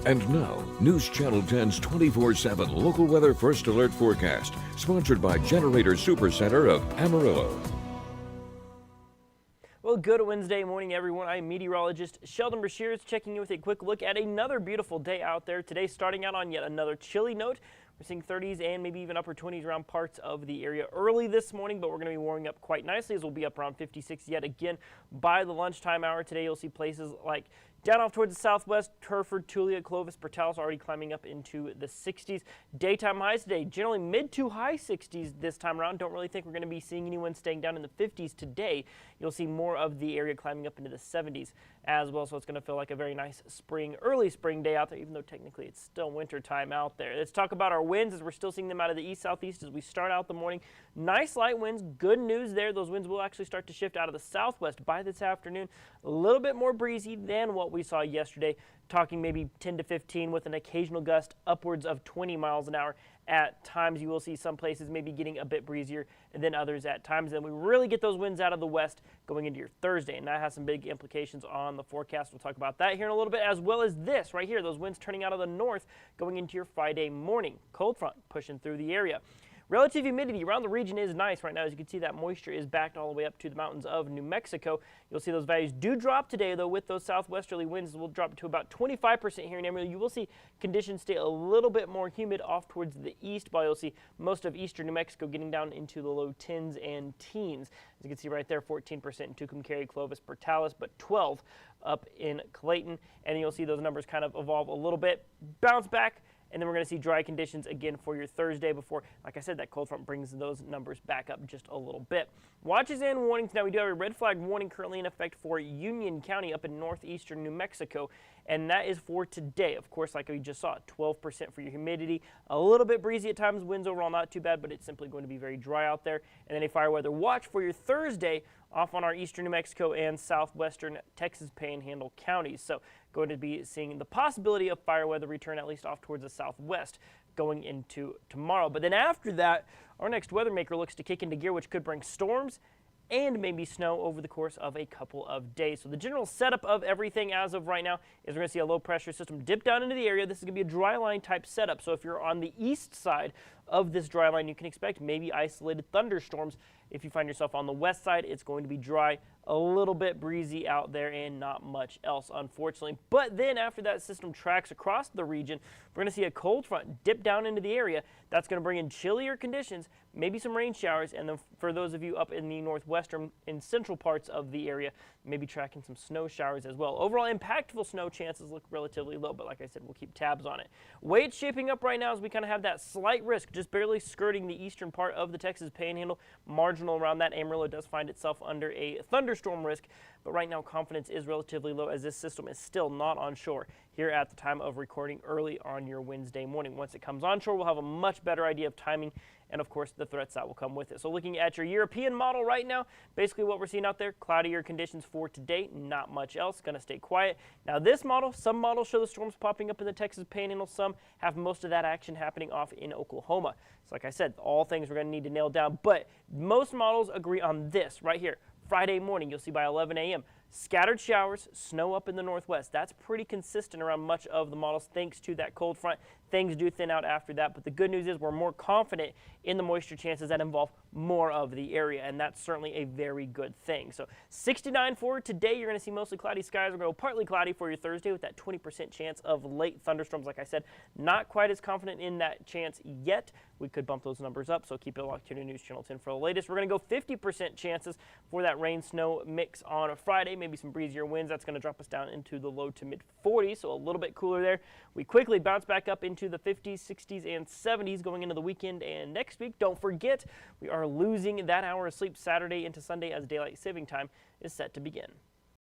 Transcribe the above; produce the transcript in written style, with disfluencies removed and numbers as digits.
And now, News Channel 10's 24/7 local weather first alert forecast, sponsored by Generator Supercenter of Amarillo. Well, good Wednesday morning, everyone. I'm meteorologist Shelden checking in with a quick look at another beautiful day out there. Today, starting out on yet another chilly note. We're seeing 30s and maybe even upper 20s around parts of the area early this morning, but we're going to be warming up quite nicely as we'll be up around 56 yet again by the lunchtime hour today. You'll see places like down off towards the southwest, Hereford, Tulia, Clovis, Portales already climbing up into the 60s. Daytime highs today, generally mid to high 60s this time around. Don't really think we're going to be seeing anyone staying down in the 50s today. You'll see more of the area climbing up into the 70s as well, so it's going to feel like a very nice spring, early spring day out there, even though technically it's still winter time out there. Let's talk about our winds as we're still seeing them out of the east-southeast as we start out the morning. Nice light winds. Good news there. Those winds will actually start to shift out of the southwest by this afternoon. A little bit more breezy than what we saw yesterday, talking maybe 10 to 15 with an occasional gust upwards of 20 miles an hour. At times you will see some places maybe getting a bit breezier than others at times. Then we really get those winds out of the west going into your Thursday, and that has some big implications on the forecast. We'll talk about that here in a little bit, as well as this right here, those winds turning out of the north going into your Friday morning. Cold front pushing through the area. Relative humidity around the region is nice right now. As you can see, that moisture is backed all the way up to the mountains of New Mexico. You'll see those values do drop today, though, with those southwesterly winds will drop to about 25% here in Amarillo. You will see conditions stay a little bit more humid off towards the east, but you'll see most of eastern New Mexico getting down into the low 10s and teens. As you can see right there, 14% in Tucumcari, Clovis, Portales, but 12 up in Clayton. And you'll see those numbers kind of evolve a little bit, bounce back. And then we're going to see dry conditions again for your Thursday before, like I said, that cold front brings those numbers back up just a little bit. Watches and warnings. Now we do have a red flag warning currently in effect for Union County up in northeastern New Mexico, and that is for today. Of course, like we just saw, 12% for your humidity. A little bit breezy at times. Winds overall not too bad, but it's simply going to be very dry out there. And then a fire weather watch for your Thursday off on our eastern New Mexico and southwestern Texas Panhandle counties. So going to be seeing the possibility of fire weather return at least off towards the southwest going into tomorrow. But then after that, our next weather maker looks to kick into gear, which could bring storms and maybe snow over the course of a couple of days. So the general setup of everything as of right now is we're going to see a low pressure system dip down into the area. This is going to be a dry line type setup. So if you're on the east side of this dry line, you can expect maybe isolated thunderstorms. If you find yourself on the west side, it's going to be dry, a little bit breezy out there, and not much else, unfortunately. But then after that system tracks across the region, we're going to see a cold front dip down into the area. That's going to bring in chillier conditions, maybe some rain showers, and then for those of you up in the northwestern and central parts of the area, maybe tracking some snow showers as well. Overall, impactful snow chances look relatively low, but like I said, we'll keep tabs on it. Way it's shaping up right now is we kind of have that slight risk, just barely skirting the eastern part of the Texas Panhandle. Marginal around that. Amarillo does find itself under a thunderstorm risk, but right now confidence is relatively low as this system is still not on shore here at the time of recording early on your Wednesday morning. Once it comes onshore, we'll have a much better idea of timing and, of course, the threats that will come with it. So looking at your European model right now, basically what we're seeing out there, cloudier conditions for today, not much else, going to stay quiet. Now this model, some models show the storms popping up in the Texas Panhandle, some have most of that action happening off in Oklahoma. So like I said, all things we're going to need to nail down, but most models agree on this right here. Friday morning, you'll see by 11 a.m. Scattered showers, snow up in the northwest. That's pretty consistent around much of the models thanks to that cold front. Things do thin out after that, but the good news is we're more confident in the moisture chances that involve more of the area, and that's certainly a very good thing. So 69 for today. You're going to see mostly cloudy skies. We're going to go partly cloudy for your Thursday with that 20% chance of late thunderstorms. Like I said, not quite as confident in that chance yet. We could bump those numbers up, so keep it locked here to News Channel 10 for the latest. We're going to go 50% chances for that rain-snow mix on a Friday, maybe some breezier winds. That's going to drop us down into the low to mid-40s, so a little bit cooler there. We quickly bounce back up into the 50s, 60s, and 70s going into the weekend and next week. Don't forget, we are losing that hour of sleep Saturday into Sunday as daylight saving time is set to begin.